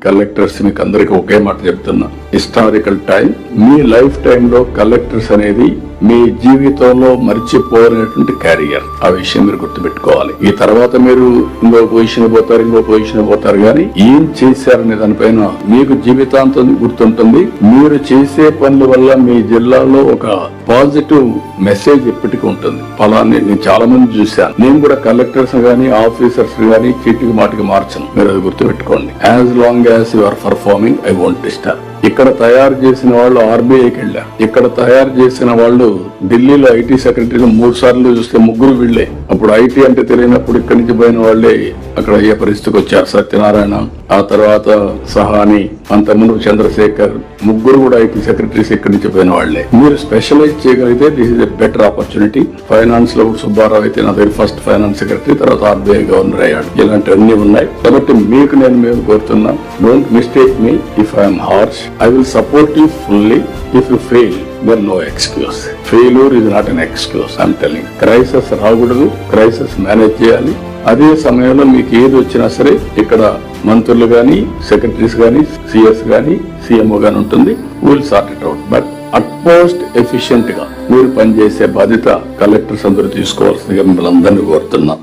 Collectors మీకు అందరికి ఒకే మాట చెప్తున్నా, హిస్టారికల్ టైం. మీ లైఫ్ టైంలో కలెక్టర్స్ అనేది మీ జీవితంలో మర్చిపోలేనటువంటి క్యారియర్. ఆ విషయం మీరు గుర్తుపెట్టుకోవాలి. ఈ తర్వాత మీరు ఇంకో పొజిషన్ పోతారు కానీ ఏం చేశారనే దానిపైన మీకు జీవితాంతం గుర్తుంటుంది. మీరు చేసే పనుల వల్ల మీ జిల్లాలో ఒక పాజిటివ్ మెసేజ్ ఎప్పటికీ ఉంటుంది. ఫలాన్ని నేను చాలా మంది చూశాను. నేను కూడా కలెక్టర్స్ గానీ ఆఫీసర్స్ గానీ చీటికి మాటికి మార్చను. మీరు అది గుర్తుపెట్టుకోండి. As long as you are performing I won't disturb. ఇక్కడ తయారు చేసిన వాళ్ళు ఆర్బీఐకి వెళ్ళారు. ఇక్కడ తయారు చేసిన వాళ్ళు ఢిల్లీలో ఐటీ సెక్రటరీగా 3 సార్లు చూస్తే 3 వీళ్లే. అప్పుడు ఐటీ అంటే తెలియనప్పుడు ఇక్కడి నుంచి పోయిన వాళ్లే అక్కడ అయ్యే పరిస్థితికి వచ్చారు. సత్యనారాయణ, ఆ తర్వాత సహాని, అంతకుముందు చంద్రశేఖర్, 3 కూడా ఐటీ సెక్రటరీస్ ఇక్కడి నుంచి పోయిన వాళ్లే. మీరు స్పెషలైజ్ చేయగలిగితే this is a better opportunity. Finance లో సుబ్బారావు అయితే నా దగ్గర ఫస్ట్ ఫైనాన్స్ సెక్రటరీ, తర్వాత ఆర్బీఐ గవర్నర్ అయ్యాడు. ఇలాంటివన్నీ ఉన్నాయి. కాబట్టి మీకు మేము కోరుతున్నా, don't mistake me if I'm harsh. I will support you fully. If you fail, there no excuse. Failure is not an excuse. I'm telling. Crisis రాకూడదు, క్రైసిస్ మేనేజ్ చేయాలి. అదే సమయంలో మీకు ఏది వచ్చినా సరే ఇక్కడ మంత్రులు గాని, సెక్రటరీస్ గాని, సిఎస్ గాని, సిఎంఓ గాని ఉంటుంది. Will sort it out. But utmost efficient గా మీరు పనిచేసే బాధ్యత కలెక్టర్స్ అందరూ తీసుకోవాల్సిందిగా మిమ్మల్ని అందరినీ కోరుతున్నా.